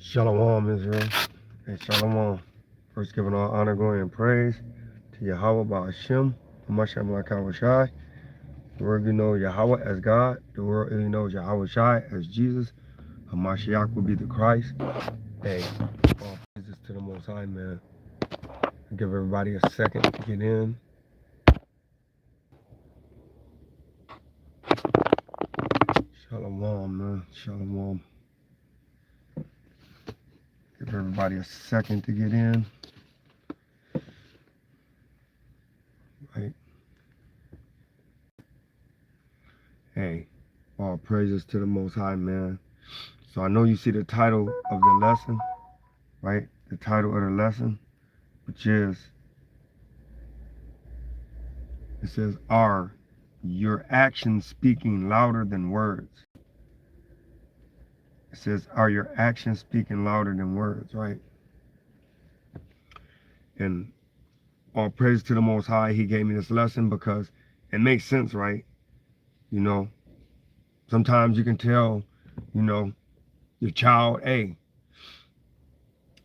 Shalom, Israel. Hey, Shalom. First, giving all honor, glory, and praise to Yahweh Ba'ashem, Mashiach Malakah Shai. The world you know Yahweh as God. The world you know Yahweh Shai as Jesus. Hamashiach will be the Christ. Hey, all praises to the Most High, man. Give everybody a second to get in. Shalom, man. Shalom. Give everybody a second to get in. Right. Hey, all praises to the Most High, man. So I know you see the title of the lesson, right? The title of the lesson, which is, it says, are your actions speaking louder than words? It says, are your actions speaking louder than words, right? And all praise to the Most High, he gave me this lesson because it makes sense, right? You know, sometimes you can tell, you know, your child, hey,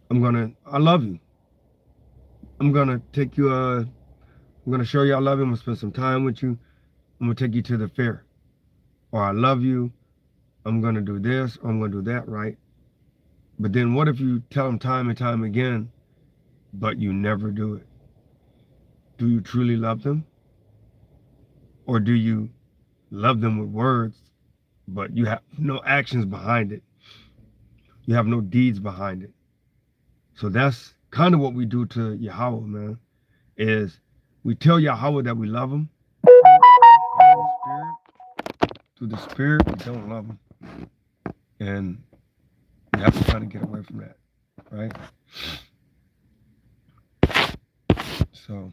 I love you. I'm gonna take you, I'm gonna show you I love you. I'm gonna spend some time with you. I'm gonna take you to the fair. Or I love you. I'm gonna do this, or I'm gonna do that, right? But then what if you tell them time and time again, but you never do it? Do you truly love them? Or do you love them with words, but you have no actions behind it? You have no deeds behind it. So that's kind of what we do to Yahweh, man, is we tell Yahweh that we love him. Through the Spirit, we don't love him. And we have to try to get away from that, right? So,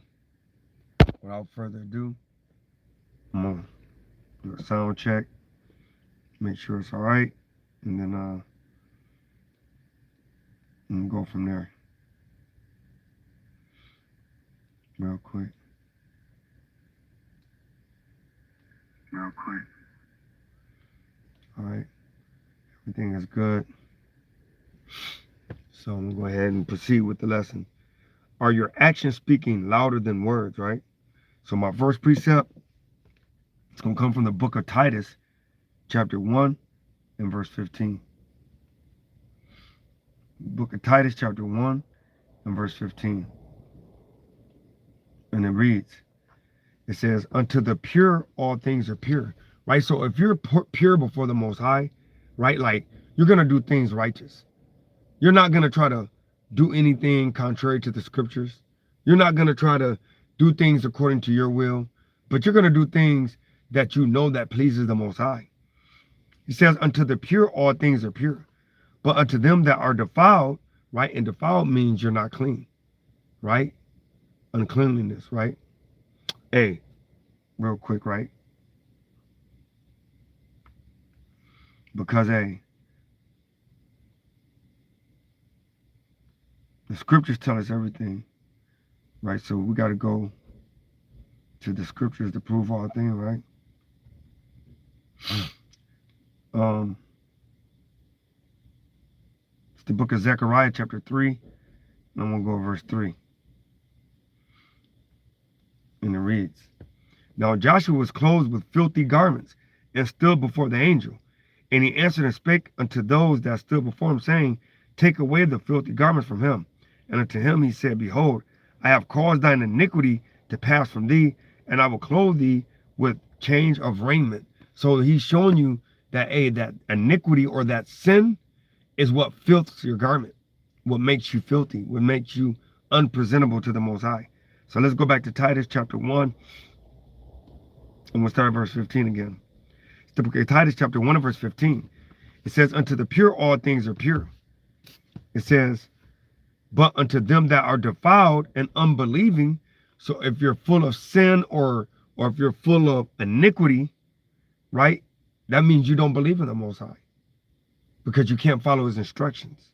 without further ado, I'm gonna do a sound check, make sure it's all right, and then and go from there. Real quick. All right. Everything is good. So I'm gonna go ahead and proceed with the lesson. Are your actions speaking louder than words, right? So my first precept, it's gonna come from the book of Titus, chapter 1 and verse 15. Book of Titus, chapter 1 and verse 15. And it reads, it says, unto the pure, all things are pure, right? So if you're pure before the Most High, right, like you're going to do things righteous. You're not going to try to do anything contrary to the scriptures. You're not going to try to do things according to your will, but you're going to do things that you know that pleases the Most High. He says, unto the pure, all things are pure, but unto them that are defiled, right? And defiled means you're not clean, right? Uncleanliness, right? Hey, real quick, right? Because, hey, the scriptures tell us everything, right? So we got to go to the scriptures to prove all things, right? It's the book of Zechariah, chapter 3, and I'm going to go verse 3. And it reads, now Joshua was clothed with filthy garments and stood before the angel. And he answered and spake unto those that stood before him, saying, take away the filthy garments from him. And unto him he said, behold, I have caused thine iniquity to pass from thee, and I will clothe thee with change of raiment. So he's showing you that, hey, that iniquity or that sin is what filths your garment, what makes you filthy, what makes you unpresentable to the Most High. So let's go back to Titus chapter 1, and we'll start at verse 15 again. It's the book of Titus chapter 1 and verse 15. It says, unto the pure all things are pure. It says, but unto them that are defiled and unbelieving. So if you're full of sin or if you're full of iniquity, right, that means you don't believe in the Most High because you can't follow his instructions.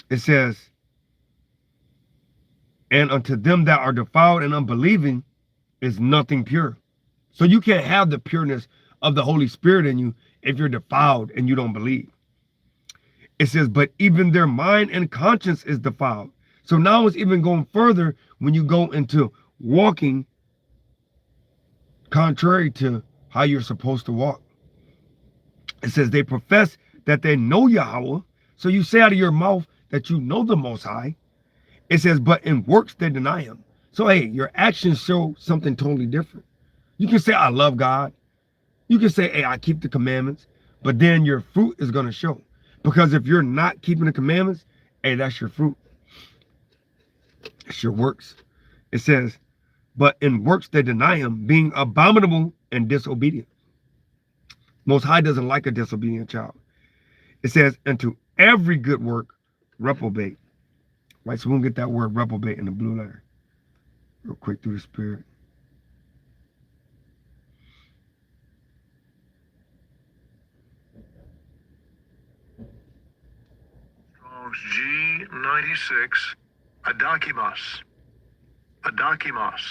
It says, and unto them that are defiled and unbelieving is nothing pure. So you can't have the pureness of the Holy Spirit in you if you're defiled and you don't believe. It says, but even their mind and conscience is defiled. So now it's even going further when you go into walking contrary to how you're supposed to walk. It says they profess that they know Yahweh. So you say out of your mouth that you know the Most High. It says, but in works they deny him. So, hey, your actions show something totally different. You can say, I love God. You can say, hey, I keep the commandments. But then your fruit is going to show. Because if you're not keeping the commandments, hey, that's your fruit. It's your works. It says, but in works they deny him, being abominable and disobedient. Most High doesn't like a disobedient child. It says, and to every good work, reprobate. Right, so we'll get that word reprobate in the blue letter. Real quick through the Spirit. G96, adokimos. Adokimos.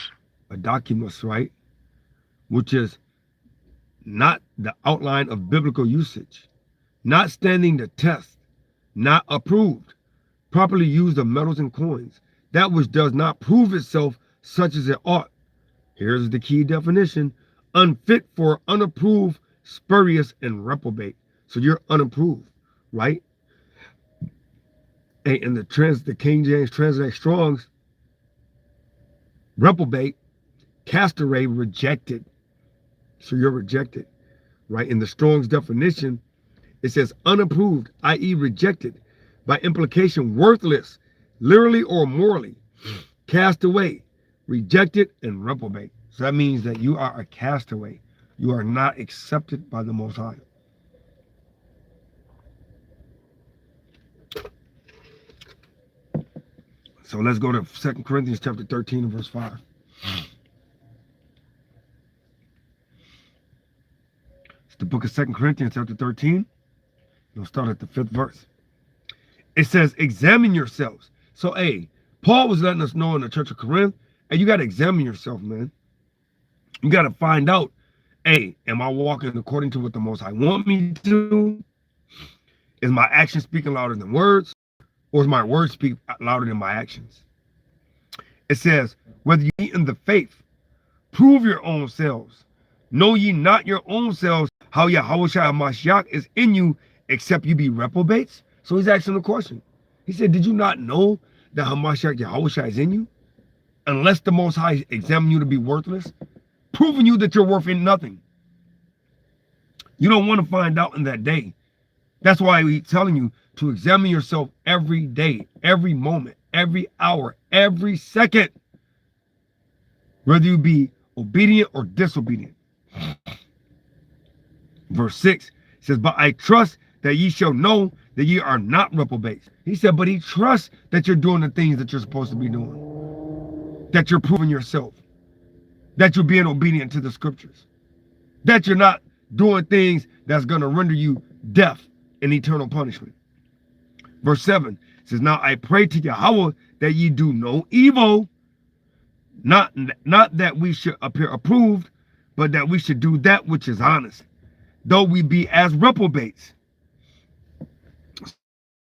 Adokimos, right? Which is not the outline of biblical usage, not standing the test, not approved, properly used of metals and coins, that which does not prove itself such as it ought. Here's the key definition: unfit for unapproved, spurious, and reprobate. So you're unapproved, right? Hey, in the King James translate Strong's, reprobate, castaway, rejected. So you're rejected, right? In the Strong's definition, it says unapproved, i.e. rejected, by implication worthless, literally or morally, cast away, rejected, and reprobate. So that means that you are a castaway. You are not accepted by the Most High. So let's go to 2 Corinthians chapter 13 and verse 5. It's the book of 2 Corinthians chapter 13. You'll start at the 5th verse. It says, examine yourselves. So, hey, Paul was letting us know in the church of Corinth, hey, you got to examine yourself, man. You got to find out, hey, am I walking according to what the Most High want me to? Is my action speaking louder than words? Or is my words speak louder than my actions? It says, whether you eat in the faith, prove your own selves. Know ye not your own selves how Yahweh Mashiach is in you, except you be reprobates? So he's asking the question. He said, did you not know that Hamashiach Yahweh is in you? Unless the Most High examine you to be worthless, proving you that you're worth in nothing. You don't want to find out in that day. That's why he's telling you to examine yourself every day, every moment, every hour, every second. Whether you be obedient or disobedient. Verse 6 says, but I trust that ye shall know that ye are not reprobates. He said, but he trusts that you're doing the things that you're supposed to be doing. That you're proving yourself. That you're being obedient to the scriptures. That you're not doing things that's going to render you death and eternal punishment. Verse 7 says, now I pray to Yahweh that ye do no evil, not that we should appear approved, but that we should do that which is honest, though we be as reprobates.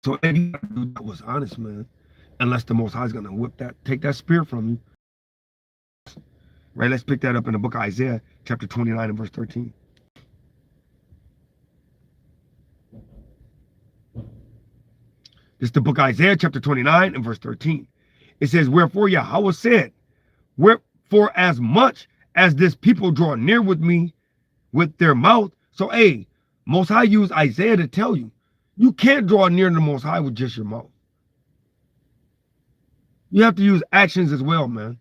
So if you do that was honest, man, unless the Most High is going to whip that, take that spirit from you. Right, let's pick that up in the book of Isaiah, chapter 29 and verse 13. This is the book of Isaiah, chapter 29 and verse 13. It says, wherefore Yahweh said, wherefore as much as this people draw near with me with their mouth. So, hey, Most High used Isaiah to tell you, you can't draw near to the Most High with just your mouth. You have to use actions as well, man.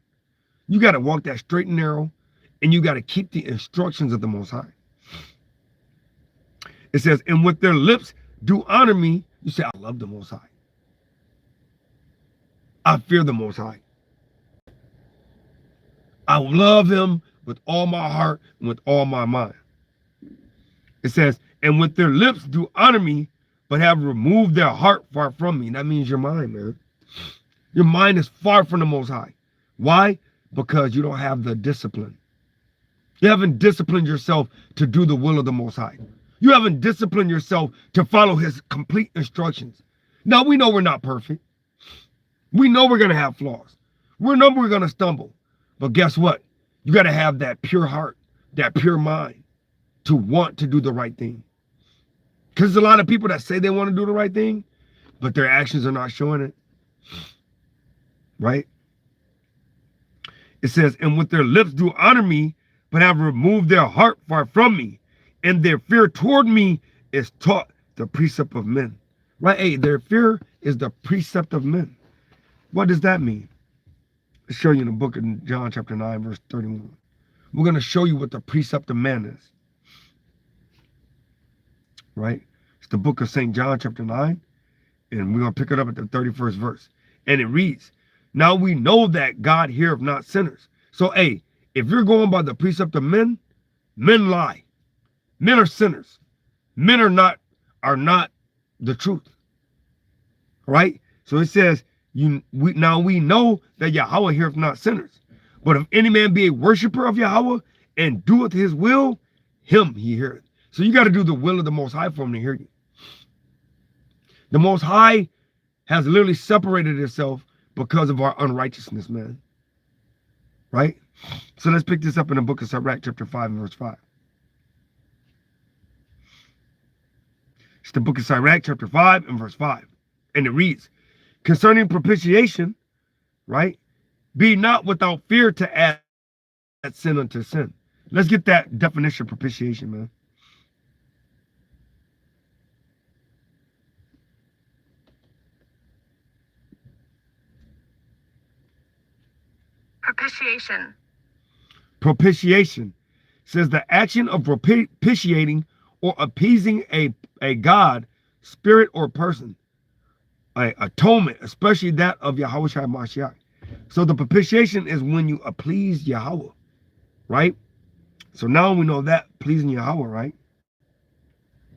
You got to walk that straight and narrow, and you got to keep the instructions of the Most High. It says, and with their lips do honor me. You say, I love the Most High. I fear the Most High. I love him with all my heart and with all my mind. It says, and with their lips do honor me, but have removed their heart far from me. That means your mind, man. Your mind is far from the Most High. Why? Because you don't have the discipline. You haven't disciplined yourself to do the will of the Most High. You haven't disciplined yourself to follow his complete instructions. Now, we know we're not perfect. We know we're going to have flaws. We know we're going to stumble. But guess what? You got to have that pure heart, that pure mind to want to do the right thing. Because there's a lot of people that say they want to do the right thing, but their actions are not showing it. Right? It says, and with their lips do honor me, but have removed their heart far from me. And their fear toward me is taught the precept of men. Right? Hey, their fear is the precept of men. What does that mean? I'll show you in the book of John chapter 9, verse 31. We're going to show you what the precept of man is. Right? It's the book of St. John chapter 9. And we're going to pick it up at the 31st verse. And it reads, now we know that God heareth not sinners. So, hey, if you're going by the precept of men, men lie. Men are sinners. Men are not the truth. Right? So it says, now we know that Yahweh heareth not sinners. But if any man be a worshiper of Yahweh and doeth his will, him he heareth. So you got to do the will of the Most High for him to hear you. The Most High has literally separated itself because of our unrighteousness, man. Right? So let's pick this up in the book of Sirach, chapter 5 and verse 5. It's the book of Sirach, chapter 5 and verse 5. And it reads, concerning propitiation, right? Be not without fear to add sin unto sin. Let's get that definition of propitiation, man. Propitiation. Propitiation says the action of propitiating or appeasing a god, spirit, or person. Atonement, especially that of Yahweh Shai Mashiach. So the propitiation is when you appease Yahweh, right? So now we know that, pleasing Yahweh, right?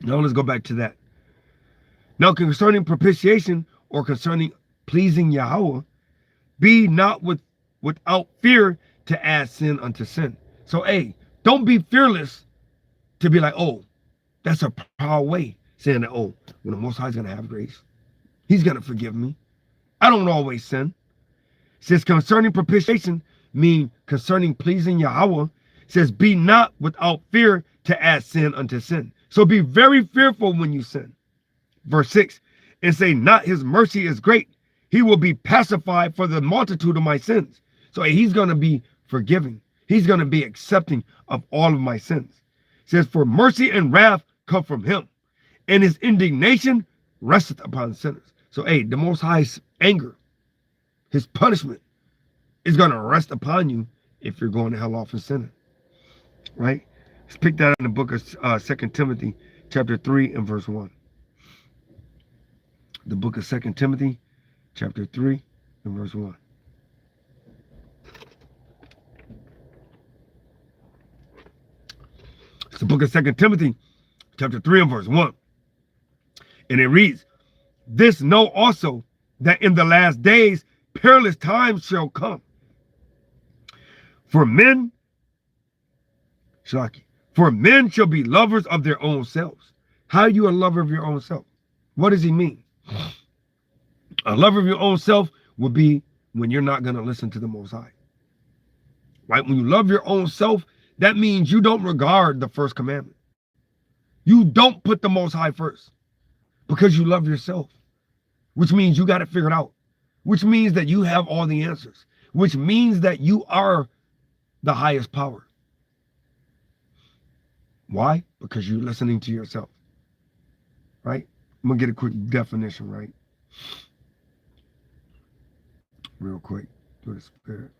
Now let's go back to that. Now concerning propitiation or concerning pleasing Yahweh, be not without fear to add sin unto sin. So, hey, don't be fearless to be like, oh, that's a proud way, saying that, oh, when the Most High is going to have grace, he's going to forgive me. I don't always sin. It says concerning propitiation, mean concerning pleasing Yahweh, says be not without fear to add sin unto sin. So be very fearful when you sin. Verse 6, and say not his mercy is great. He will be pacified for the multitude of my sins. So he's going to be forgiving. He's going to be accepting of all of my sins. It says, for mercy and wrath come from him, and his indignation resteth upon sinners. So, hey, the Most High's anger, his punishment is going to rest upon you if you're going to hell off and sinning. Right? Let's pick that in the book of 2 Timothy chapter 3 and verse 1. The book of 2 Timothy chapter 3 and verse 1. It's the book of 2 Timothy, chapter 3 and verse 1. And it reads, this know also that in the last days perilous times shall come. For men shall be lovers of their own selves. How are you a lover of your own self? What does he mean? A lover of your own self would be when you're not going to listen to the Most High. Right? When you love your own self, that means you don't regard the first commandment. You don't put the Most High first because you love yourself, which means you got it figured out, which means that you have all the answers, which means that you are the highest power. Why? Because you're listening to yourself, right? I'm going to get a quick definition, right? Real quick, through the Spirit.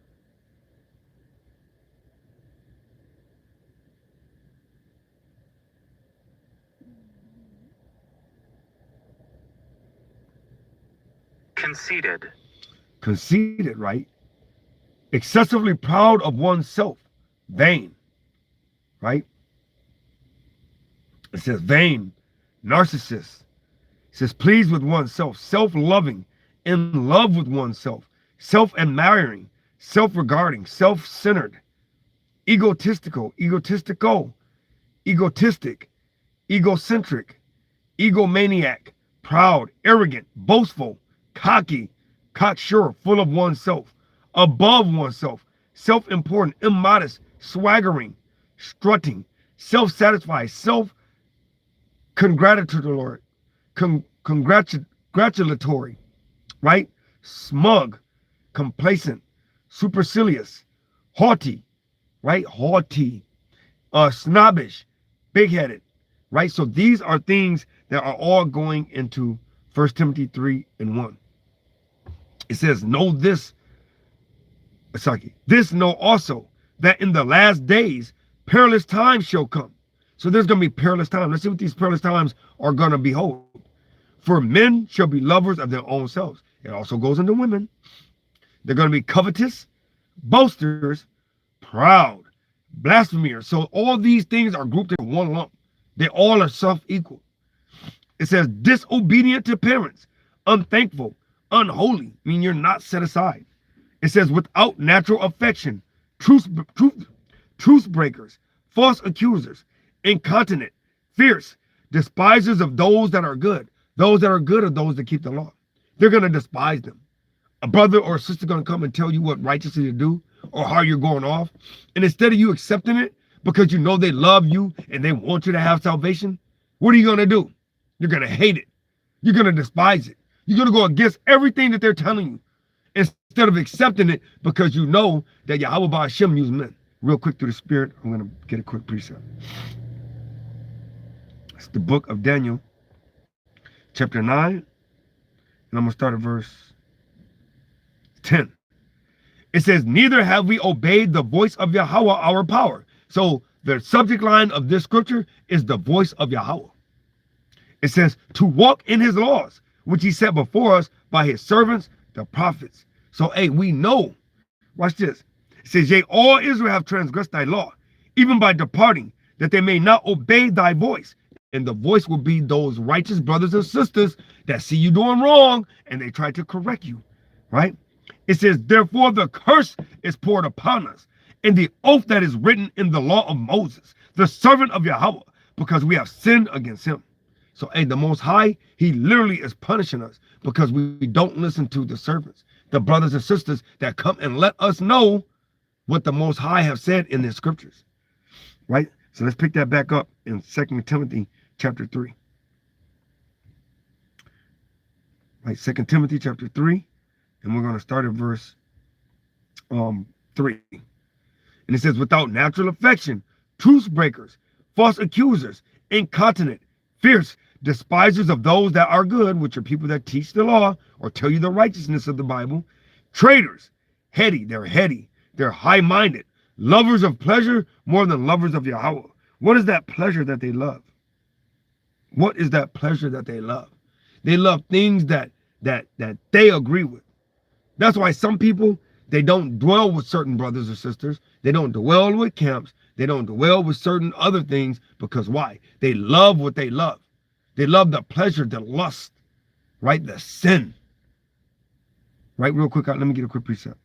Conceited. Conceited, right? Excessively proud of oneself. Vain, right? It says vain, narcissist. It says pleased with oneself, self-loving, in love with oneself, self-admiring, self-regarding, self-centered, egotistical, egotistic, egocentric, egomaniac, proud, arrogant, boastful, cocky, cocksure, full of oneself, above oneself, self-important, immodest, swaggering, strutting, self-satisfied, self-congratulatory, congratulatory, right? Smug, complacent, supercilious, haughty, right? Haughty, snobbish, big-headed, right? So these are things that are all going into 1 Timothy 3:1. It says, this know also, that in the last days perilous times shall come. So there's going to be perilous times. Let's see what these perilous times are going to behold. For men shall be lovers of their own selves. It also goes into women. They're going to be covetous, boasters, proud, blasphemers. So all these things are grouped in one lump. They all are self-equal. It says disobedient to parents, unthankful, unholy, meaning you're not set aside. It says without natural affection, truce breakers, false accusers, incontinent, fierce, despisers of those that are good. Those that are good are those that keep the law. They're going to despise them. A brother or a sister going to come and tell you what righteously to do or how you're going off. And instead of you accepting it because you know they love you and they want you to have salvation, what are you going to do? You're going to hate it. You're going to despise it. You're going to go against everything that they're telling you instead of accepting it because you know that Yahweh Ba'ashem used men. Real quick through the Spirit, I'm going to get a quick precept. It's the book of Daniel, chapter 9, and I'm going to start at verse 10. It says, neither have we obeyed the voice of Yahweh our power. So the subject line of this scripture is the voice of Yahweh. It says, to walk in his laws, which he set before us by his servants, the prophets. So, hey, we know. Watch this. It says, yea, all Israel have transgressed thy law, even by departing, that they may not obey thy voice. And the voice will be those righteous brothers and sisters that see you doing wrong, and they try to correct you, right? It says, therefore the curse is poured upon us, and the oath that is written in the law of Moses, the servant of Yahweh, because we have sinned against him. So, hey, the Most High, he literally is punishing us because we don't listen to the servants, the brothers and sisters that come and let us know what the Most High have said in the scriptures, right? So let's pick that back up in 2 Timothy chapter 3. Right, 2 Timothy chapter 3, and we're going to start at verse 3. And it says, without natural affection, truce breakers, false accusers, incontinent, fierce, despisers of those that are good, which are people that teach the law or tell you the righteousness of the Bible, traitors, heady, they're high-minded, lovers of pleasure more than lovers of Yahweh. What is that pleasure that they love? What is that pleasure that they love? They love things that they agree with. That's why some people, they don't dwell with certain brothers or sisters. They don't dwell with camps. They don't dwell with certain other things because why? They love what they love. They love the pleasure, the lust, right? The sin. Right, real quick, let me get a quick precept.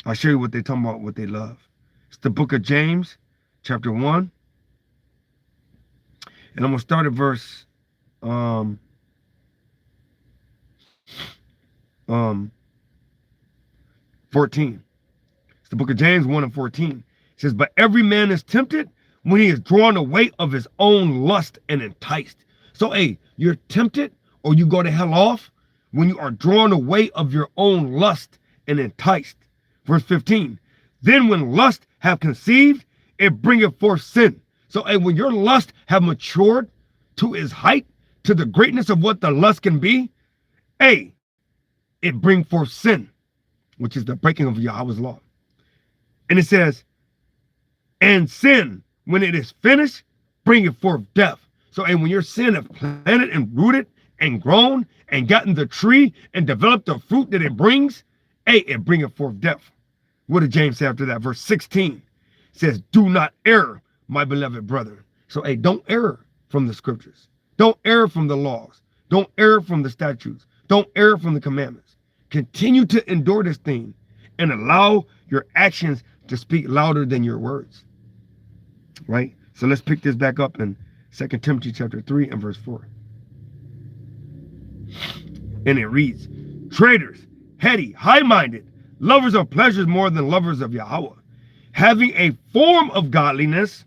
I'll show you what they're talking about, what they love. It's the book of James, chapter 1. And I'm going to start at verse 14. It's the book of James 1:14. It says, but every man is tempted when he is drawn away of his own lust and enticed. So, hey, you're tempted or you go to hell off when you are drawn away of your own lust and enticed. Verse 15, then when lust have conceived, it bringeth forth sin. So, hey, when your lust have matured to its height, to the greatness of what the lust can be, hey, it bring forth sin, which is the breaking of Yahweh's law. And it says, and sin, when it is finished, bringeth forth death. So, and when your sin have planted and rooted and grown and gotten the tree and developed the fruit that it brings, hey, it bringeth forth death. What did James say after that? Verse 16 says, do not err, my beloved brother. So, hey, don't err from the scriptures. Don't err from the laws. Don't err from the statutes. Don't err from the commandments. Continue to endure this thing and allow your actions to speak louder than your words. Right? So let's pick this back up in 2 Timothy chapter 3 and verse 4. And it reads, traitors, heady, high-minded, lovers of pleasures more than lovers of Yahweh, having a form of godliness,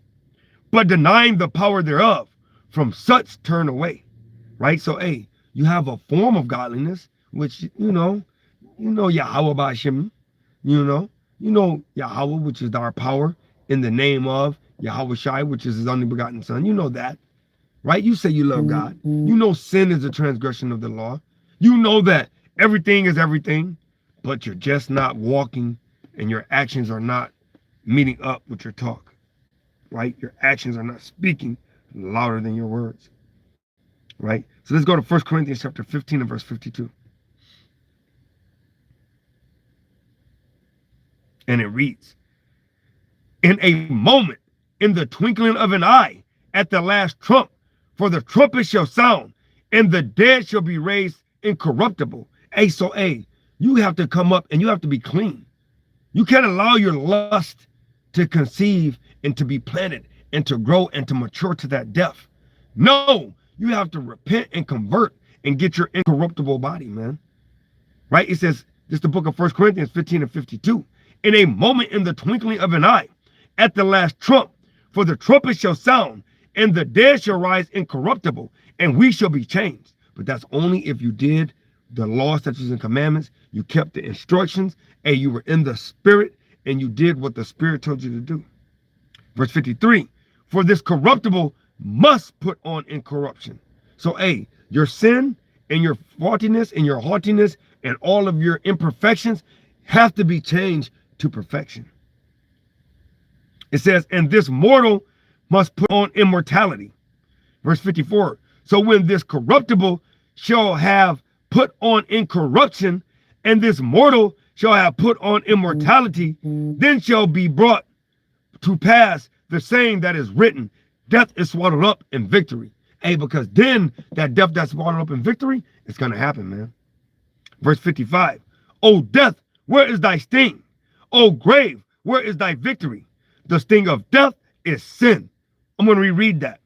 but denying the power thereof. From such turn away. Right? So, hey, you have a form of godliness, which, you know Yahweh Ba'Shem, you know Yahweh, which is our power in the name of Yahweh Shai, which is his only begotten son. You know that, right? You say you love God. You know sin is a transgression of the law. You know that everything is everything, but you're just not walking and your actions are not meeting up with your talk, right? Your actions are not speaking louder than your words, right? So let's go to 1 Corinthians chapter 15 and verse 52. And it reads, in a moment, in the twinkling of an eye, at the last trump, for the trumpet shall sound, and the dead shall be raised incorruptible. Hey, so hey, you have to come up and you have to be clean. You can't allow your lust to conceive and to be planted and to grow and to mature to that depth. No, you have to repent and convert and get your incorruptible body, man. Right? It says, this is the book of 1 Corinthians 15 and 52. In a moment, in the twinkling of an eye, at the last trump, for the trumpet shall sound, and the dead shall rise incorruptible, and we shall be changed. But that's only if you did the law, statutes, and commandments, you kept the instructions, and you were in the spirit, and you did what the spirit told you to do. Verse 53, for this corruptible must put on incorruption. So, hey, your sin and your faultiness and your haughtiness and all of your imperfections have to be changed to perfection. It says, and this mortal must put on immortality. Verse 54, so when this corruptible shall have put on incorruption, and this mortal shall have put on immortality, then shall be brought to pass the saying that is written, death is swallowed up in victory. Hey, because then that death that's swallowed up in victory, it's going to happen, man. Verse 55, O death, where is thy sting? O grave, where is thy victory? The sting of death is sin. I'm going to reread that.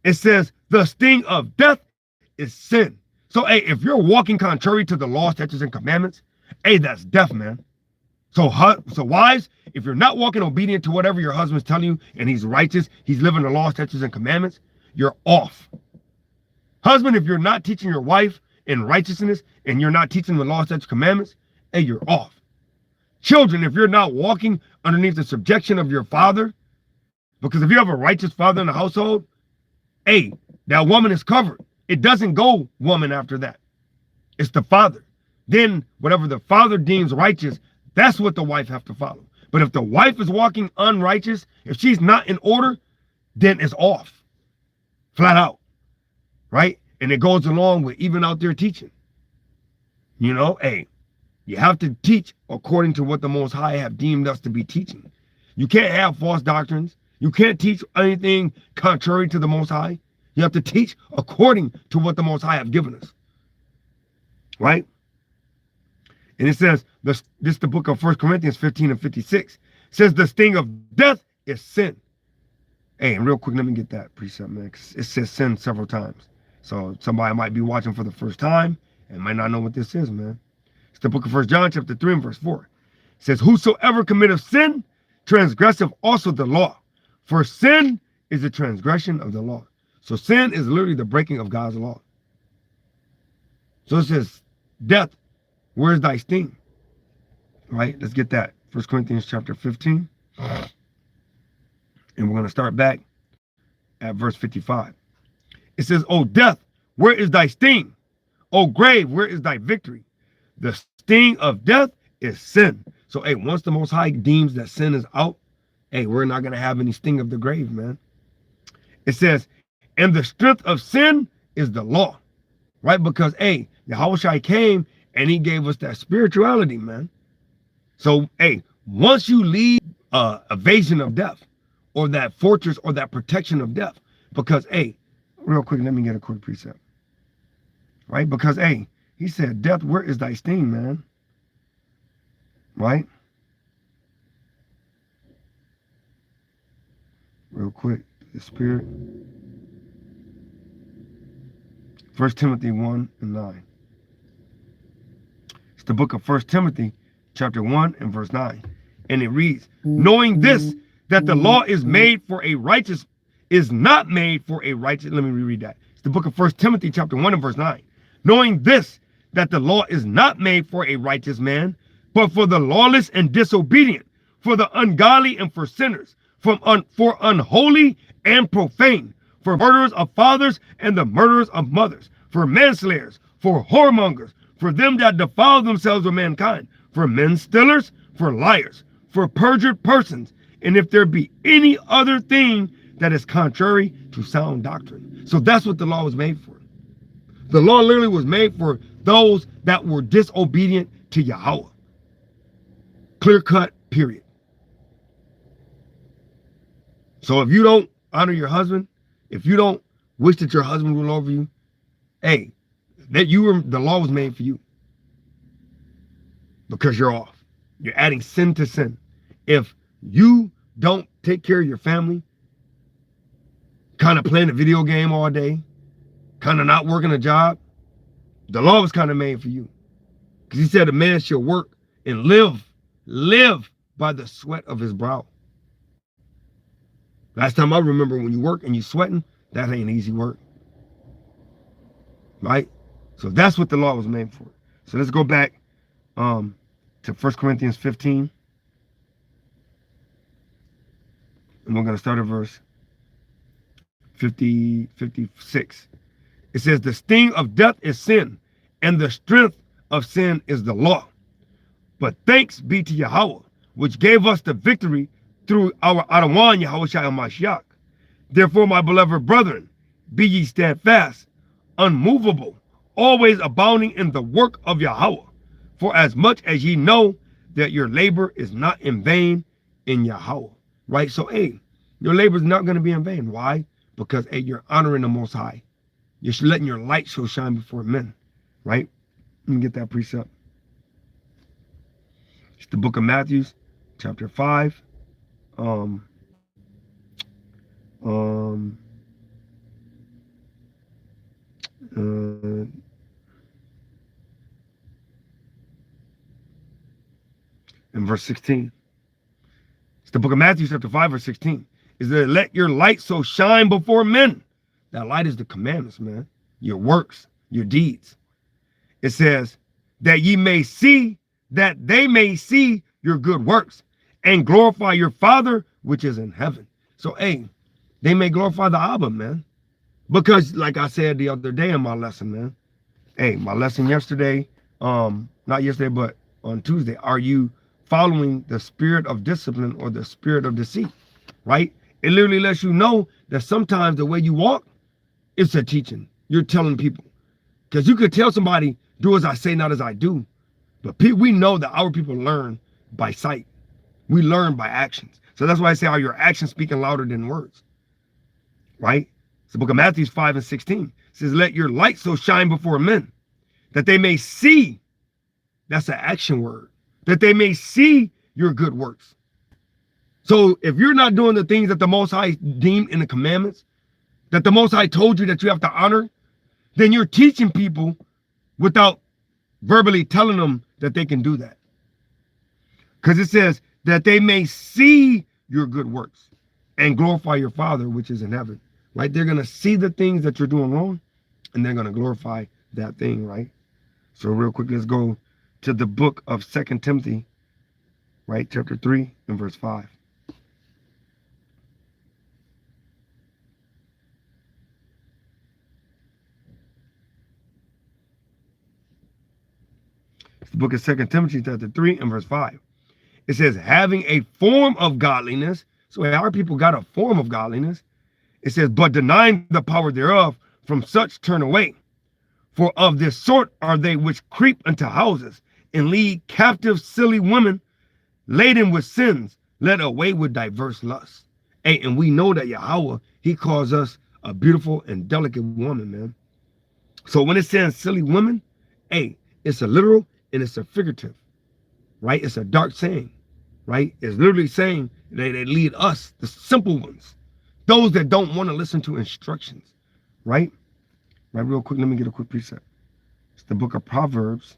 It says, the sting of death is sin. So, hey, if you're walking contrary to the law, statutes, and commandments, hey, that's death, man. So wives, if you're not walking obedient to whatever your husband's telling you, and he's righteous, he's living the law, statutes, and commandments, you're off. Husband, if you're not teaching your wife in righteousness, and you're not teaching the law, statutes, commandments, hey, you're off. Children, if you're not walking underneath the subjection of your father, because if you have a righteous father in the household, hey, that woman is covered. It doesn't go woman after that. It's the father. Then whatever the father deems righteous, that's what the wife have to follow. But if the wife is walking unrighteous, if she's not in order, then it's off. Flat out. Right? And it goes along with even out there teaching. You know, hey, you have to teach according to what the Most High have deemed us to be teaching. You can't have false doctrines. You can't teach anything contrary to the Most High. You have to teach according to what the Most High have given us. Right? And it says, this is the book of 1 Corinthians 15 and 56. It says, the sting of death is sin. Hey, and real quick, let me get that precept, man. It says sin several times. So somebody might be watching for the first time and might not know what this is, man. It's the book of 1 John chapter 3 and verse 4. It says, whosoever committeth sin, transgressive also the law. For sin is the transgression of the law. So sin is literally the breaking of God's law. So it says, death, where's thy sting? Right? Let's get that. 1 Corinthians chapter 15. And we're going to start back at verse 55. It says, O death, where is thy sting? O grave, where is thy victory? The sting of death is sin. So, hey, once the Most High deems that sin is out, hey, we're not going to have any sting of the grave, man. It says, and the strength of sin is the law. Right? Because, hey, Yahushua came and he gave us that spirituality, man. So, hey, once you leave evasion of death or that fortress or that protection of death, because, hey, real quick, let me get a quick precept. Right? Because, hey, he said, death, where is thy sting, man? Right? Real quick, the spirit. 1 Timothy 1 and 9. It's the book of 1 Timothy chapter 1 and verse 9. And it reads, knowing this, that the law is made for a righteous, is not made for a righteous. Let me reread that. It's the book of 1 Timothy chapter 1 and verse 9. Knowing this, that the law is not made for a righteous man, but for the lawless and disobedient, for the ungodly and for sinners, for unholy and profane, for murderers of fathers and the murderers of mothers, for manslayers, for whoremongers, for them that defile themselves with mankind, for men stealers, for liars, for perjured persons, and if there be any other thing that is contrary to sound doctrine. So that's what the law was made for. The law literally was made for those that were disobedient to Yahweh. Clear cut, period. So if you don't honor your husband, if you don't wish that your husband rule over you, hey, the law was made for you. Because you're off. You're adding sin to sin. If you don't take care of your family, kind of playing a video game all day, kind of not working a job, the law was kind of made for you. Because he said a man shall work and live by the sweat of his brow. Last time I remember, when you work and you sweating, that ain't easy work. Right? So that's what the law was made for. So let's go back to 1 Corinthians 15. And we're going to start at verse 56. It says, the sting of death is sin, and the strength of sin is the law. But thanks be to Yahweh, which gave us the victory through our Adawan Yahushua Mashiach. Therefore, my beloved brethren, be ye steadfast, unmovable, always abounding in the work of Yahweh. For as much as ye know that your labor is not in vain in Yahweh. Right? So, hey, your labor is not going to be in vain. Why? Because, hey, you're honoring the Most High. You're letting your light so shine before men. Right? Let me get that precept. It's the book of Matthew, chapter 5. In verse 16. It's the book of Matthew, chapter 5, verse 16. Is that let your light so shine before men. That light is the commandments, man. Your works, your deeds. It says that ye may see, that they may see your good works and glorify your Father which is in heaven. So, hey, they may glorify the Abba, man. Because, like I said the other day in my lesson, man. Hey, my lesson yesterday, not yesterday, but on Tuesday, are you following the spirit of discipline or the spirit of deceit? Right? It literally lets you know that sometimes the way you walk, it's a teaching. You're telling people. Because you could tell somebody, do as I say, not as I do. But we know that our people learn by sight. We learn by actions. So that's why I say, are your actions speaking louder than words? Right? It's the book of Matthew 5 and 16. It says, let your light so shine before men, that they may see. That's an action word. That they may see your good works. So if you're not doing the things that the Most High deemed in the commandments, that the Most High told you that you have to honor, then you're teaching people without verbally telling them that they can do that. Because it says that they may see your good works and glorify your Father which is in heaven. Right? They're going to see the things that you're doing wrong, and they're going to glorify that thing, right? So real quick, let's go to the book of 2 Timothy, right? Chapter 3 and verse 5. It's the book of 2 Timothy, chapter 3 and verse 5. It says, having a form of godliness. So our people got a form of godliness. It says, but denying the power thereof, from such turn away. For of this sort are they which creep into houses and lead captive silly women, laden with sins, led away with diverse lusts. Hey, and we know that Yahweh, he calls us a beautiful and delicate woman, man. So when it says silly women, hey, it's a literal and it's a figurative, right? It's a dark saying, right? It's literally saying that they lead us, the simple ones, those that don't want to listen to instructions, right? Right, real quick, let me get a quick precept. It's the book of Proverbs,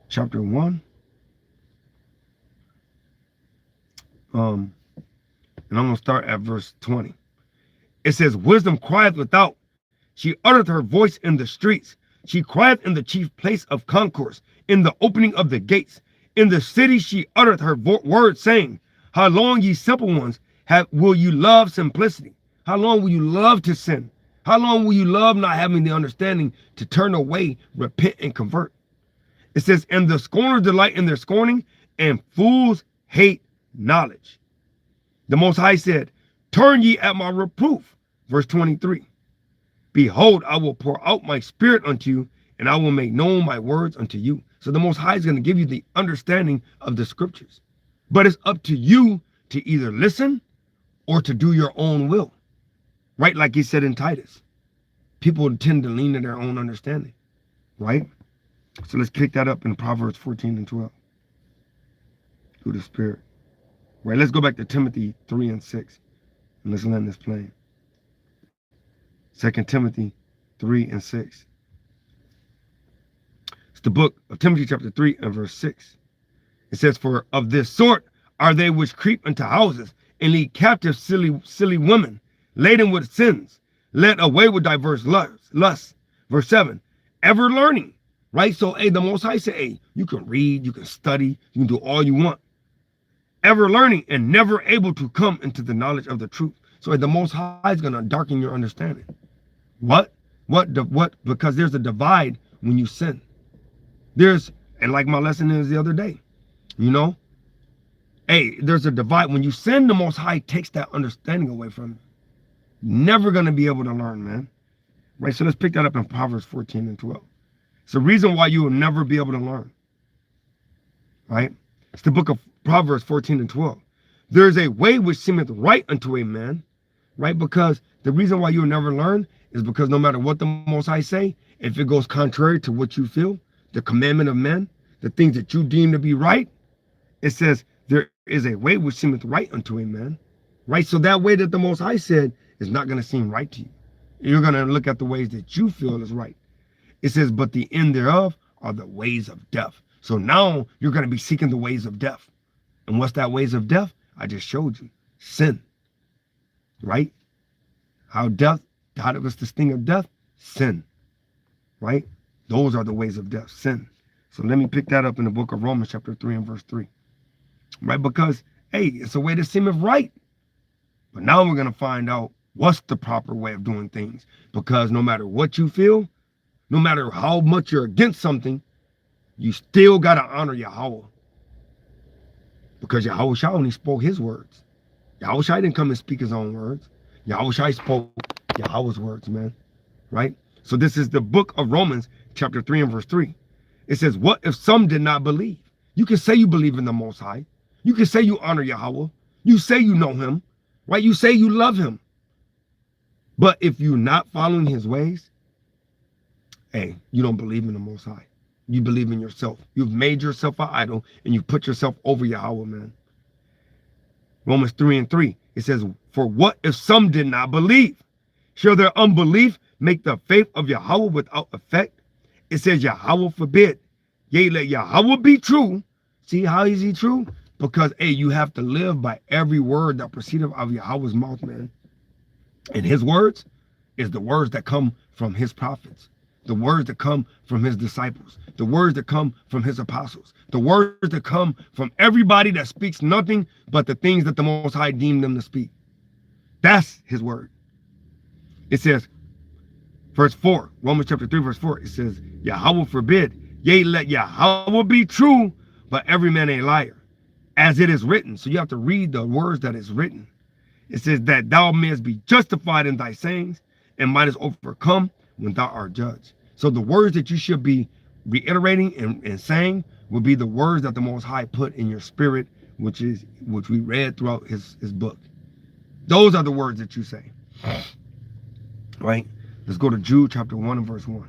chapter 1. And I'm going to start at verse 20. It says, wisdom crieth without. She uttereth her voice in the streets. She crieth in the chief place of concourse, in the opening of the gates. In the city she uttereth her word, saying, how long, ye simple ones, will you love simplicity? How long will you love to sin? How long will you love not having the understanding to turn away, repent, and convert? It says, and the scorners delight in their scorning, and fools hate knowledge. The Most High said, turn ye at my reproof. Verse 23. Behold, I will pour out my spirit unto you, and I will make known my words unto you. So the Most High is going to give you the understanding of the scriptures. But it's up to you to either listen or to do your own will. Right? Like he said in Titus. People tend to lean to their own understanding. Right? So let's pick that up in Proverbs 14 and 12. Through the Spirit. Right? Let's go back to Timothy 3 and 6. And let's land this plane. 2 Timothy 3 and 6. It's the book of Timothy chapter 3 and verse 6. It says, for of this sort are they which creep into houses and lead captive silly women, laden with sins, led away with diverse lusts. Verse 7, ever learning. Right? So, hey, the Most High said, hey, you can read, you can study, you can do all you want. Ever learning and never able to come into the knowledge of the truth. So the Most High is going to darken your understanding. What? Because there's a divide when you sin. And like my lesson is the other day, hey, there's a divide. When you sin, the Most High takes that understanding away from you. Never going to be able to learn, man. Right? So let's pick that up in Proverbs 14 and 12. It's the reason why you will never be able to learn. Right? It's the book of Proverbs 14 and 12. There is a way which seemeth right unto a man. Right? Because the reason why you'll never learn is because no matter what the Most High say, if it goes contrary to what you feel, the commandment of men, the things that you deem to be right, it says there is a way which seemeth right unto a man. Right? So that way that the Most High said is not going to seem right to you. You're going to look at the ways that you feel is right. It says, but the end thereof are the ways of death. So now you're going to be seeking the ways of death. And what's that ways of death? I just showed you. Sin. Right? How was the sting of death? Sin. Right? Those are the ways of death. Sin. So let me pick that up in the book of Romans chapter 3 and verse 3. Right? Because, hey, it's a way that seemeth right. But now we're going to find out what's the proper way of doing things. Because no matter what you feel, no matter how much you're against something, you still got to honor Yahweh. Because Yahweh Shai only spoke his words. Yahweh Shai didn't come and speak his own words. Yahweh Shai spoke Yahweh's words, man. Right? So this is the book of Romans, chapter 3 and verse 3. It says, what if some did not believe? You can say you believe in the Most High. You can say you honor Yahweh. You say you know him. Right? You say you love him. But if you're not following his ways, hey, you don't believe in the Most High. You believe in yourself. You've made yourself an idol and you put yourself over Yahweh, man. Romans 3 and 3. It says, for what if some did not believe? Shall their unbelief make the faith of Yahweh without effect? It says, Yahweh forbid. Yea, let Yahweh be true. See, how is he true? Because, hey, you have to live by every word that proceedeth out of Yahweh's mouth, man. And his words is the words that come from his prophets. The words that come from his disciples. The words that come from his apostles. The words that come from everybody that speaks nothing but the things that the Most High deemed them to speak. That's his word. It says, verse 4, Romans chapter 3, verse 4, it says, Yahweh forbid, yea, let Yahweh be true, but every man a liar, as it is written. So you have to read the words that is written. It says that thou mayest be justified in thy sayings, and mightest overcome when thou art judged. So the words that you should be reiterating and saying will be the words that the Most High put in your spirit, which we read throughout his book. Those are the words that you say. Right? Let's go to Jude chapter 1 and verse 1.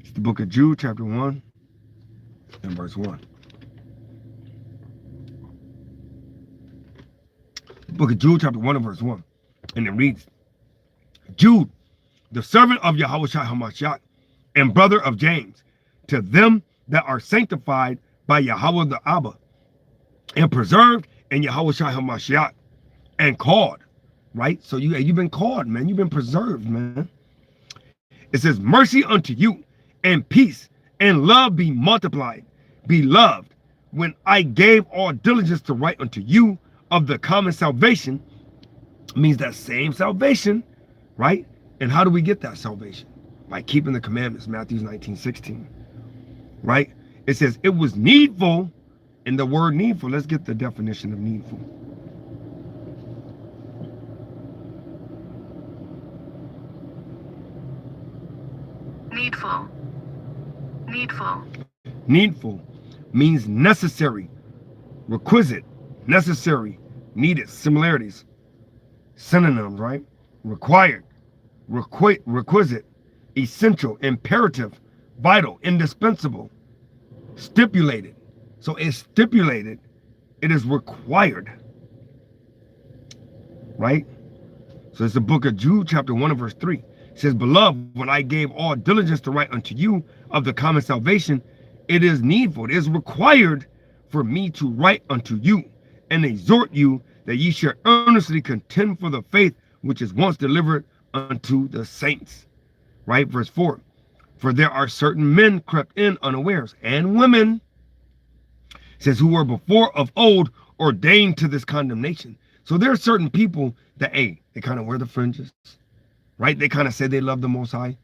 It's the book of Jude chapter 1 and verse 1. The Book of Jude, chapter 1 and verse 1. And it reads, Jude, the servant of Yahweh Shai HaMashiach, and brother of James, to them that are sanctified by Yahweh the Abba, and preserved in Yahweh Shai HaMashiach, and called, right? So you've been called, man. You've been preserved, man. It says, mercy unto you, and peace, and love be multiplied. Beloved, when I gave all diligence to write unto you of the common salvation, means that same salvation, right? And how do we get that salvation? By keeping the commandments, Matthew 19:16, right? It says it was needful, and the word needful, let's get the definition of needful. Needful. Needful. Needful means necessary, requisite, necessary, needed, similarities, synonyms, right? Required, requisite, essential, imperative, vital, indispensable, stipulated. So it's stipulated, it is required, right? So it's the book of Jude, chapter 1 and verse 3. It says, beloved, when I gave all diligence to write unto you of the common salvation, it is needful, it is required for me to write unto you and exhort you that ye shall earnestly contend for the faith which is once delivered unto the saints. Right? Verse 4. For there are certain men crept in unawares, and women, says, who were before of old ordained to this condemnation. So there are certain people that, hey, they kind of wear the fringes, right? They kind of say they love the Most High.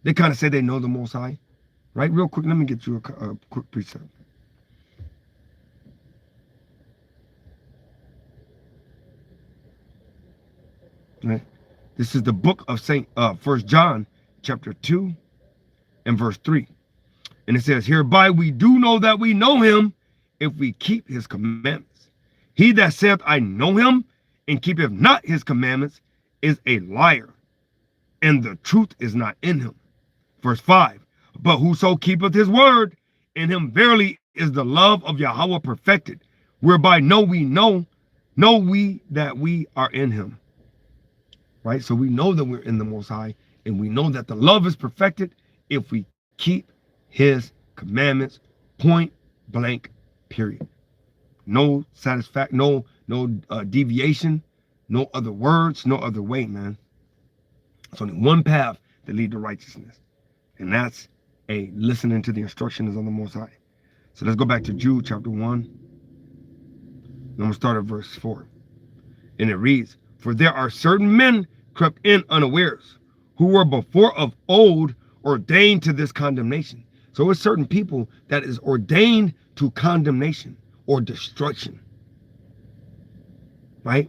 They kind of say they know the Most High, right? Real quick, let me get you a quick precept. Right? This is the book of First John, chapter 2 and verse 3. And it says, hereby we do know that we know him if we keep his commandments. He that saith, I know him, and keepeth not his commandments, is a liar, and the truth is not in him. Verse 5. But whoso keepeth his word, in him verily is the love of Yahweh perfected, whereby know we that we are in him. Right? So we know that we're in the Most High, and we know that the love is perfected if we keep his commandments, point blank, period. No satisfaction, no deviation, no other words, no other way, man. It's only one path that lead to righteousness, and that's listening to the instructions of the Most High. So let's go back to Jude chapter 1. I'm going to start at verse 4. And it reads, for there are certain men crept in unawares, who were before of old ordained to this condemnation. So it's certain people that is ordained to condemnation or destruction. Right?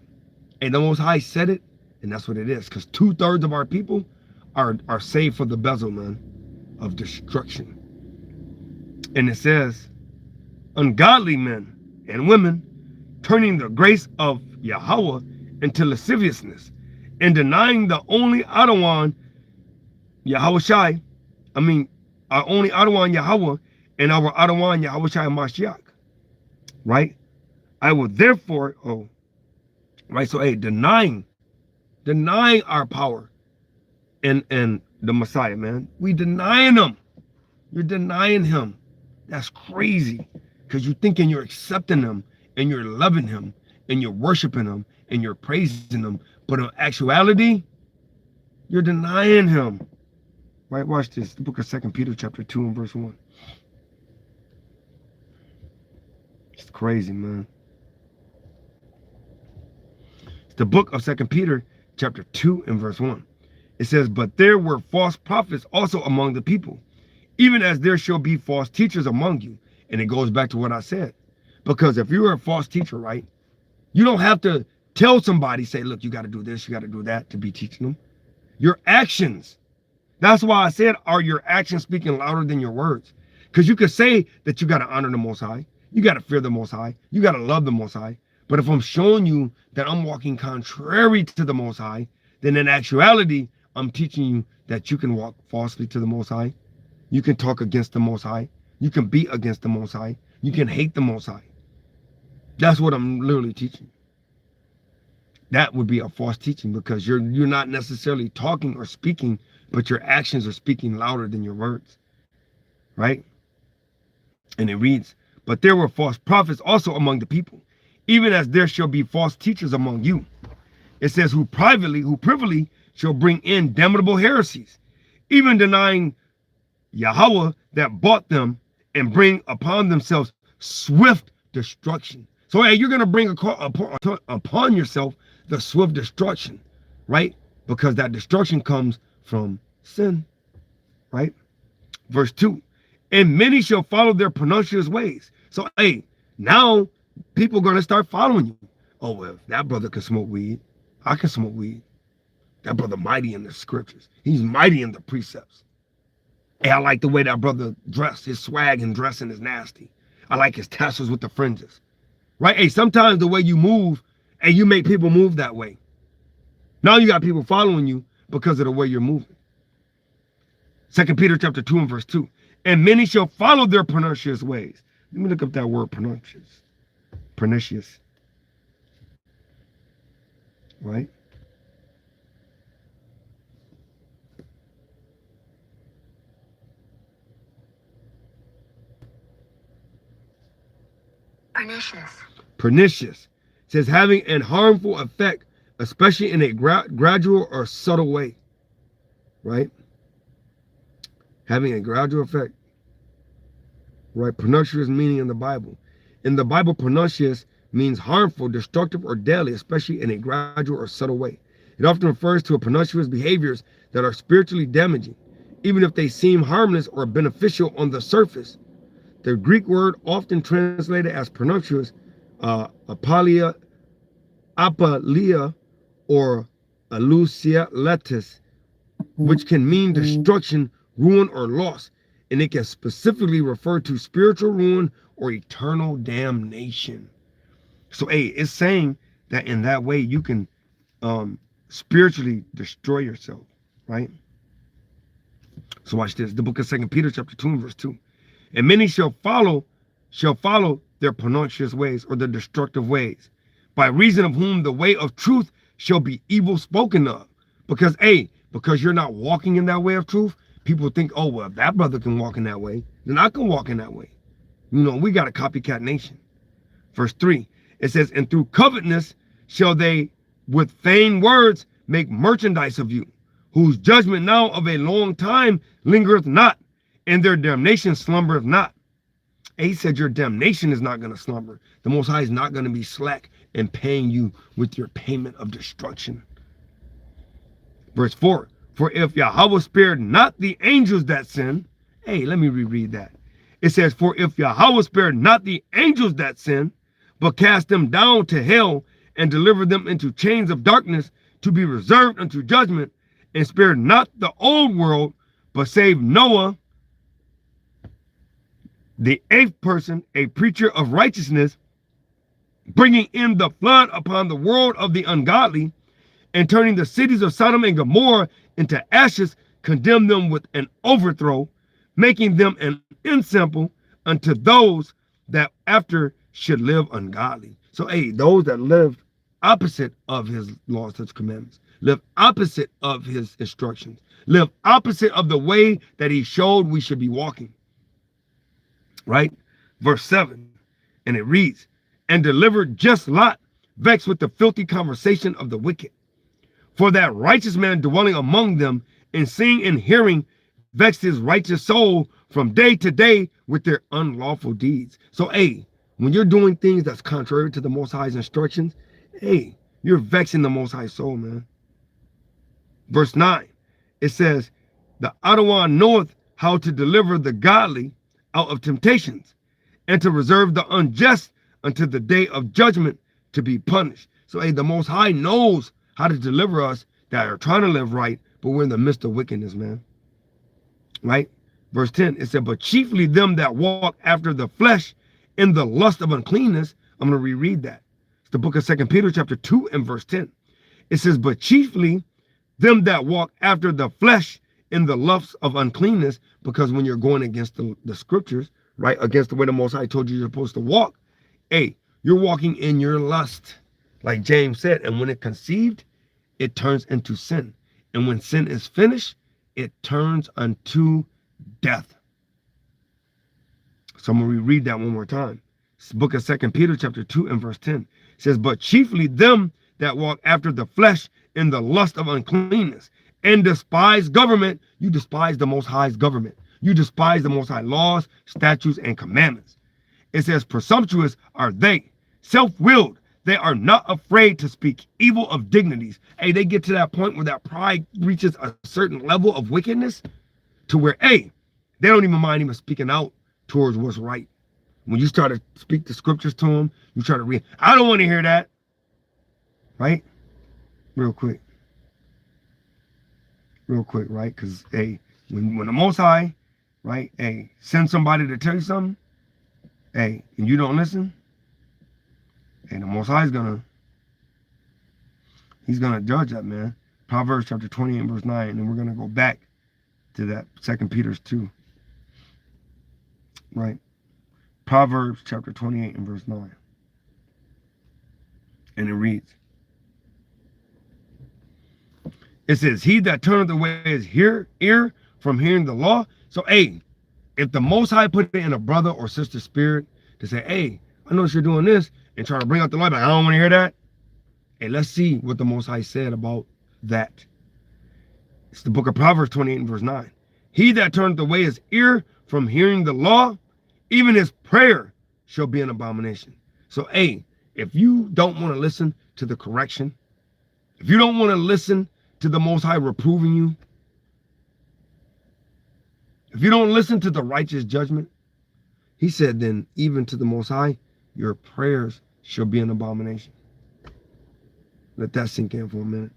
And the Most High said it, and that's what it is. Because 2/3 of our people are saved for the bezel, man, of destruction. And it says, ungodly men and women, turning the grace of Yahweh into lasciviousness, and denying the only Adawan, Yahweh Shai, our only Adawan Yahweh, and our Adawan Yahweh Shai Mashiach. Right? I will therefore, right, so denying our power and the Messiah, man. We denying him. You're denying him. That's crazy. Because you're thinking you're accepting him, and you're loving him, and you're worshiping him, and you're praising him. But in actuality, you're denying him. Right? Watch this. The book of 2 Peter chapter 2 and verse 1. It's crazy, man. It's the book of 2 Peter chapter 2 and verse 1. It says, but there were false prophets also among the people, even as there shall be false teachers among you. And it goes back to what I said. Because if you're a false teacher, right, you don't have to tell somebody, say, look, you got to do this, you got to do that to be teaching them. Your actions. That's why I said, are your actions speaking louder than your words? Because you could say that you got to honor the Most High. You got to fear the Most High. You got to love the Most High. But if I'm showing you that I'm walking contrary to the Most High, then in actuality, I'm teaching you that you can walk falsely to the Most High. You can talk against the Most High. You can be against the Most High. You can hate the Most High. That's what I'm literally teaching. that would be a false teaching, because you're not necessarily talking or speaking, but your actions are speaking louder than your words, right? And it reads, but there were false prophets also among the people, even as there shall be false teachers among you. It says, who privily shall bring in damnable heresies, even denying Yahweh that bought them, and bring upon themselves swift destruction. So, hey, you're going to bring upon yourself the swift destruction, right? Because that destruction comes from sin, right? Verse 2, and many shall follow their pernicious ways. So, hey, now people are going to start following you. Oh, well, if that brother can smoke weed, I can smoke weed. That brother mighty in the scriptures. He's mighty in the precepts. Hey, I like the way that brother dressed. His swag and dressing is nasty. I like his tassels with the fringes. Right? Hey, sometimes the way you move, and you make people move that way. Now you got people following you because of the way you're moving. 2 Peter chapter 2 and verse 2. And many shall follow their pernicious ways. Let me look up that word pernicious. Pernicious. Right? Pernicious. Pernicious. It says having an harmful effect, especially in a gradual or subtle way. Right? Having a gradual effect. Right? Pernicious meaning in the Bible. In the Bible, pernicious means harmful, destructive, or deadly, especially in a gradual or subtle way. It often refers to a pernicious behaviors that are spiritually damaging, even if they seem harmless or beneficial on the surface. The Greek word often translated as pernicious, apalia, or aluciatus, which can mean destruction, ruin, or loss. And it can specifically refer to spiritual ruin or eternal damnation. So, hey, it's saying that in that way you can spiritually destroy yourself, right? So watch this. The book of 2 Peter chapter 2 and verse 2. And many shall follow their pernicious ways, or their destructive ways, by reason of whom the way of truth shall be evil spoken of. Because you're not walking in that way of truth, people think, oh, well, if that brother can walk in that way, then I can walk in that way. You know, we got a copycat nation. Verse 3, it says, and through covetousness shall they with vain words make merchandise of you, whose judgment now of a long time lingereth not, and their damnation slumbereth not. And he said your damnation is not going to slumber. The Most High is not going to be slack in paying you with your payment of destruction. Verse 4, for if Yahweh spared not the angels that sin, hey, let me reread that. It says, for if Yahweh spared not the angels that sin, but cast them down to hell and delivered them into chains of darkness to be reserved unto judgment, and spared not the old world, but saved Noah, the eighth person, a preacher of righteousness, bringing in the flood upon the world of the ungodly, and turning the cities of Sodom and Gomorrah into ashes, condemned them with an overthrow, making them an ensample unto those that after should live ungodly. So, hey, those that live opposite of his laws, such commandments, live opposite of his instructions, live opposite of the way that he showed we should be walking. Right? Verse 7, and it reads, and delivered just Lot, vexed with the filthy conversation of the wicked. For that righteous man dwelling among them, and seeing and hearing, vexed his righteous soul from day to day with their unlawful deeds. So, hey, when you're doing things that's contrary to the Most High's instructions, hey, you're vexing the Most High soul, man. Verse 9, it says, the Ottawa knoweth how to deliver the godly out of temptations, and to reserve the unjust until the day of judgment to be punished. So, hey, the Most High knows how to deliver us that are trying to live right, but we're in the midst of wickedness, man. Right? Verse 10, it said, but chiefly them that walk after the flesh in the lust of uncleanness. I'm going to reread that. It's the book of 2 Peter chapter 2 and verse 10. It says, but chiefly them that walk after the flesh in the lust of uncleanness, because when you're going against the scriptures, right, against the way the Most High told you you're supposed to walk, hey, you're walking in your lust. Like James said, and when it conceived, it turns into sin. And when sin is finished, it turns unto death. So I'm going to reread that one more time. It's the book of 2 Peter chapter 2 and verse 10. It says, but chiefly them that walk after the flesh in the lust of uncleanness and despise government. You despise the Most High's government. You despise the Most High laws, statutes, and commandments. It says, presumptuous are they, self-willed. They are not afraid to speak evil of dignities. Hey, they get to that point where that pride reaches a certain level of wickedness to where, hey, they don't even mind even speaking out towards what's right. When you start to speak the scriptures to them, you try to read, I don't want to hear that. Right? Real quick, right? Because, hey, when the Most High, right, hey, send somebody to tell you something, hey, and you don't listen, and the Most High is he's gonna judge that, man. Proverbs chapter 28 and verse 9, and then we're gonna go back to that 2 Peter 2. Right? Proverbs chapter 28 and verse 9. And it reads, it says, he that turneth away his ear from hearing the law. So, hey, if the Most High put it in a brother or sister spirit to say, hey, I notice you're doing this, and try to bring out the light, but I don't want to hear that. Hey, let's see what the Most High said about that. It's the book of Proverbs 28 and verse 9. He that turneth away his ear from hearing the law, even his prayer shall be an abomination. So, hey, if you don't want to listen to the correction, if you don't want to listen to the Most High reproving you, if you don't listen to the righteous judgment, he said, then even to the Most High, your prayers shall be an abomination. Let that sink in for a minute.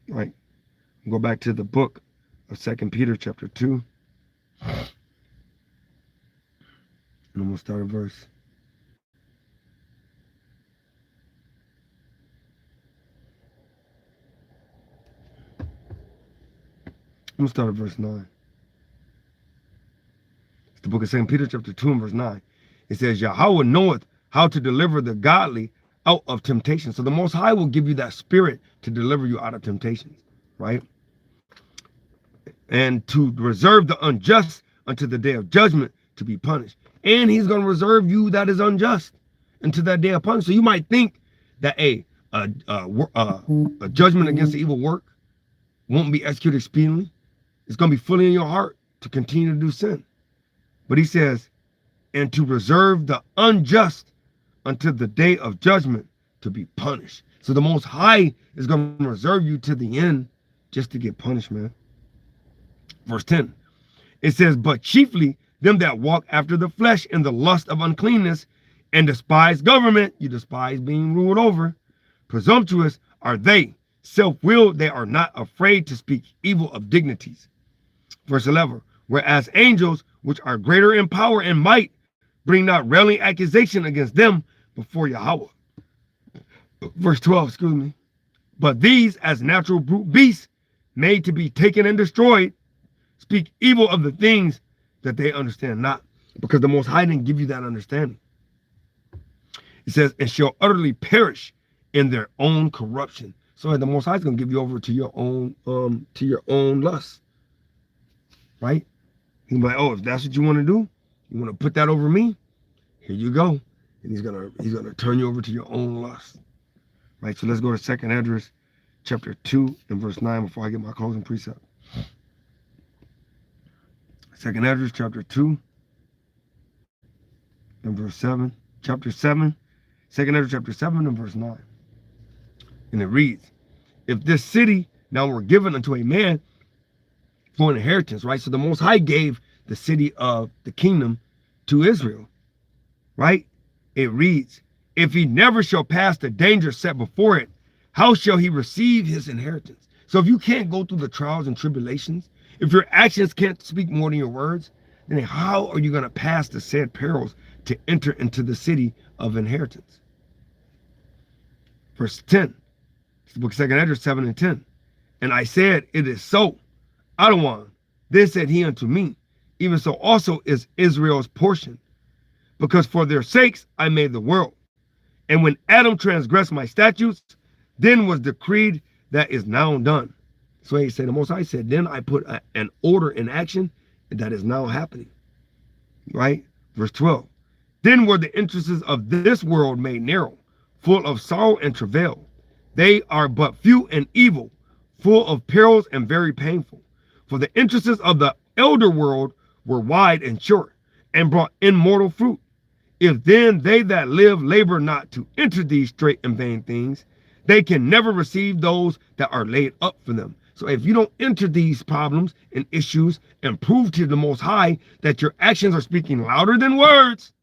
All right. Go back to the book of 2 Peter chapter 2. And I'm going to start a verse. I'm going to start at verse 9. It's the book of 2 Peter chapter 2 and verse 9. It says, Yahweh knoweth how to deliver the godly out of temptation. So the Most High will give you that spirit to deliver you out of temptations, right? And to reserve the unjust unto the day of judgment to be punished. And he's going to reserve you that is unjust unto that day of punishment. So you might think that a judgment against the evil work won't be executed speedily. It's going to be fully in your heart to continue to do sin. But he says, and to reserve the unjust until the day of judgment to be punished. So the Most High is going to reserve you to the end just to get punished, man. Verse 10, it says, but chiefly them that walk after the flesh in the lust of uncleanness and despise government, you despise being ruled over, presumptuous are they, self-willed, they are not afraid to speak evil of dignities. Verse 11, whereas angels, which are greater in power and might, bring not railing accusation against them before Yahweh. Verse 12, excuse me. But these, as natural brute beasts, made to be taken and destroyed, speak evil of the things that they understand not, because the Most High didn't give you that understanding. It says, and shall utterly perish in their own corruption. So the Most High is going to give you over to your own lust, right? He's like, oh, if that's what you want to do, you want to put that over me, here you go. And he's gonna turn you over to your own lust, right? So let's go to 2 Esdras chapter 2 and verse 9 before I get my closing precept. 2 Esdras chapter 2 and verse 7. Chapter 7. 2 Esdras chapter 7 and verse 9. And it reads, if this city now were given unto a man for an inheritance, right? So the Most High gave the city of the kingdom to Israel, right? It reads, if he never shall pass the danger set before it, how shall he receive his inheritance? So if you can't go through the trials and tribulations, if your actions can't speak more than your words, then how are you going to pass the said perils to enter into the city of inheritance? Verse 10, it's the book of 2 Esdras 7 and 10. And I said, it is so. Adawan, then said he unto me, even so also is Israel's portion. because for their sakes I made the world. And when Adam transgressed my statutes, then was decreed that is now done. So he said, the Most High said, then I put an order in action that is now happening. Right? Verse 12. Then were the entrances of this world made narrow, full of sorrow and travail. They are but few and evil, full of perils and very painful. For the entrances of the elder world were wide and short, and brought immortal fruit. If then they that live labor not to enter these straight and vain things, they can never receive those that are laid up for them. So if you don't enter these problems and issues and prove to the Most High that your actions are speaking louder than words,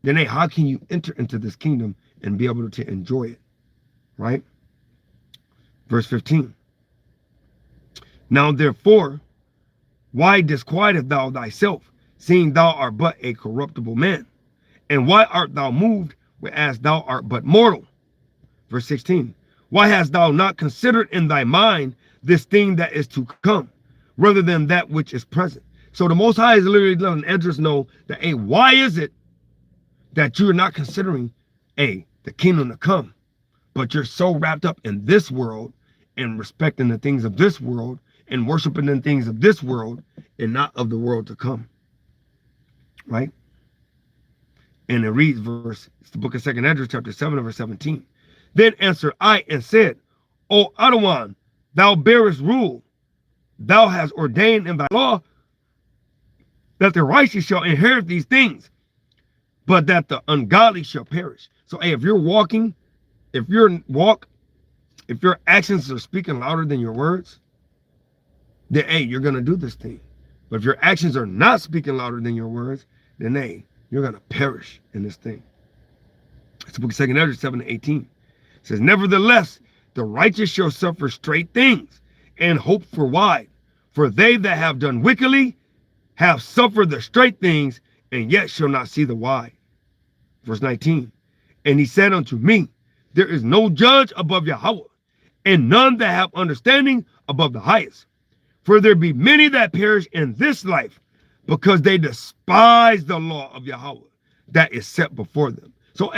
then how can you enter into this kingdom and be able to enjoy it? Right? Verse 15. Now therefore, why disquietest thou thyself, seeing thou art but a corruptible man? And why art thou moved, whereas thou art but mortal? Verse 16. Why hast thou not considered in thy mind this thing that is to come, rather than that which is present? So the Most High is literally letting Esdras know that, why is it that you're not considering, the kingdom to come, but you're so wrapped up in this world and respecting the things of this world and worshiping the things of this world and not of the world to come? Right? And it reads it's the book of 2 Esdras, chapter 7, verse 17. Then answered I and said, O Adawan, thou bearest rule. Thou hast ordained in thy law that the righteous shall inherit these things, but that the ungodly shall perish. So, if you're walking, if your actions are speaking louder than your words, then, you're going to do this thing. But if your actions are not speaking louder than your words, then, you're going to perish in this thing. It's the book of 2 Esdras 7:18. It says, nevertheless, the righteous shall suffer straight things and hope for wide. For they that have done wickedly have suffered the straight things and yet shall not see the wide. Verse 19. And he said unto me, there is no judge above Yahweh, and none that have understanding above the highest. For there be many that perish in this life, because they despise the law of Yahweh that is set before them. So,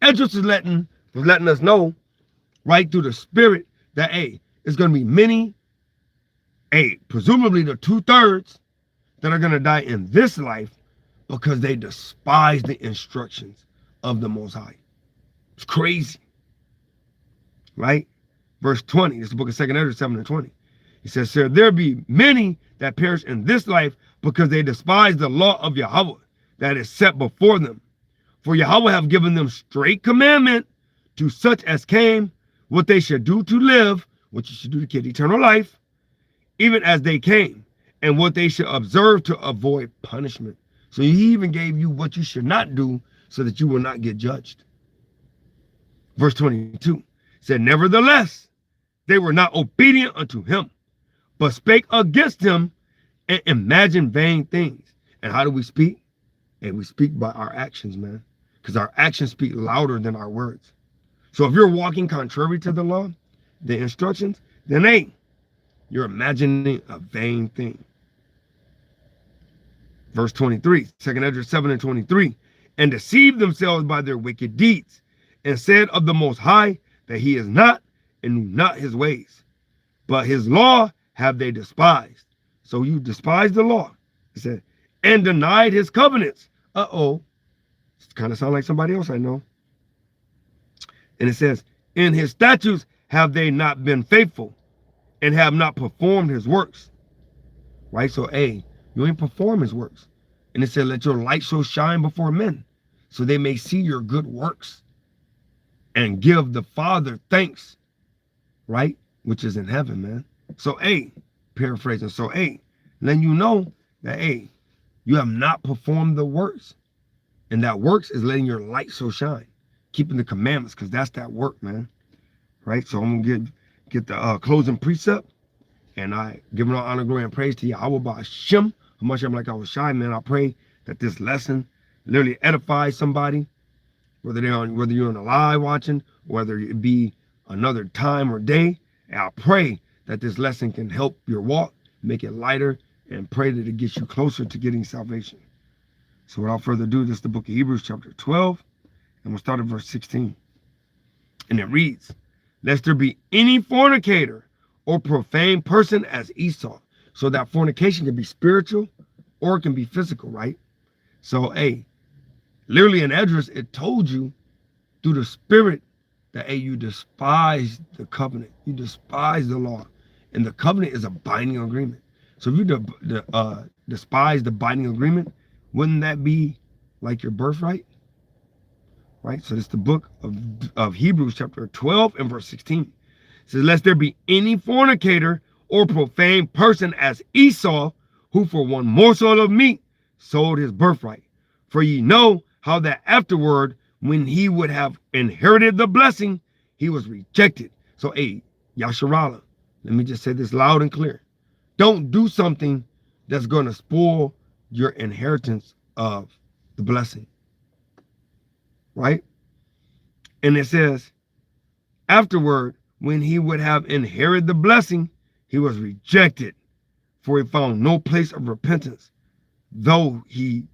Esdras is letting us know, right through the Spirit, that, it's going to be many, presumably the 2/3 that are going to die in this life because they despise the instructions of the Most High. It's crazy. Right? Verse 20, it's the book of 2 Esdras 7:20. He says, sir, there be many that perish in this life because they despise the law of Yahweh that is set before them. For Yahweh have given them straight commandment to such as came, what they should do to live, what you should do to get eternal life, even as they came, and what they should observe to avoid punishment. So he even gave you what you should not do so that you will not get judged. Verse 22 said, nevertheless, they were not obedient unto him, but spake against him and imagined vain things. And how do we speak? And we speak by our actions, man, because our actions speak louder than our words. So if you're walking contrary to the law, the instructions, then you're imagining a vain thing. Verse 23, 2 Esdras 7:23, and deceived themselves by their wicked deeds, and said of the Most High that he is not, and knew not his ways. But his law have they despised. So you despise the law. He said, and denied his covenants. It kind of sound like somebody else I know. And it says, in his statutes have they not been faithful, and have not performed his works. Right? So, you ain't perform his works. And it said, let your light so shine before men, so they may see your good works and give the Father thanks, right? Which is in heaven, man. So, paraphrasing. So, letting you know that, you have not performed the works. And that works is letting your light so shine. Keeping the commandments, because that's that work, man. Right? So I'm going to get the closing precept. And I give all honor, glory, and praise to Yahweh Ba'ashem. How much I'm like I was shy, man. I pray that this lesson literally edifies somebody. Whether you're on a live watching, whether it be another time or day. And I pray that this lesson can help your walk, make it lighter, and pray that it gets you closer to getting salvation. So without further ado, this is the book of Hebrews chapter 12, and we'll start at verse 16. And it reads, lest there be any fornicator or profane person as Esau. So that fornication can be spiritual or it can be physical, right? So, hey, literally in Esdras, it told you through the spirit that, hey, you despise the covenant. You despise the law. And the covenant is a binding agreement. So if you despise the binding agreement, wouldn't that be like your birthright? Right? So this is the book of Hebrews chapter 12 and verse 16. It says, lest there be any fornicator or profane person as Esau, who for one morsel of meat sold his birthright. For ye know how that afterward, when he would have inherited the blessing, he was rejected. So, hey, Yasharala, let me just say this loud and clear. Don't do something that's going to spoil your inheritance of the blessing. Right? And it says, afterward, when he would have inherited the blessing, he was rejected, for he found no place of repentance, though he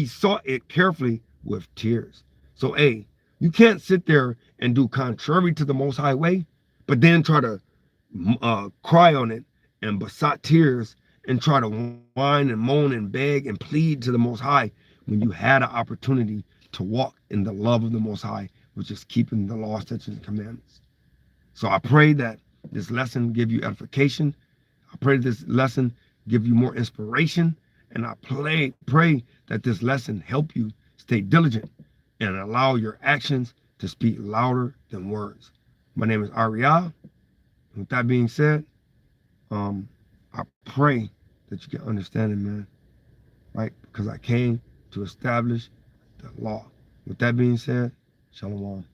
sought it carefully with tears. So, hey, you can't sit there and do contrary to the Most High way, but then try to cry on it and besot tears and try to whine and moan and beg and plead to the Most High when you had an opportunity to walk in the love of the Most High, which is keeping the law, statutes, and commandments. So I pray that this lesson give you edification. I pray this lesson give you more inspiration. And I pray that this lesson help you stay diligent and allow your actions to speak louder than words. My name is Ariel. With that being said, I pray that you get understanding, man. Right? Because I came to establish the law. With that being said, Shalom.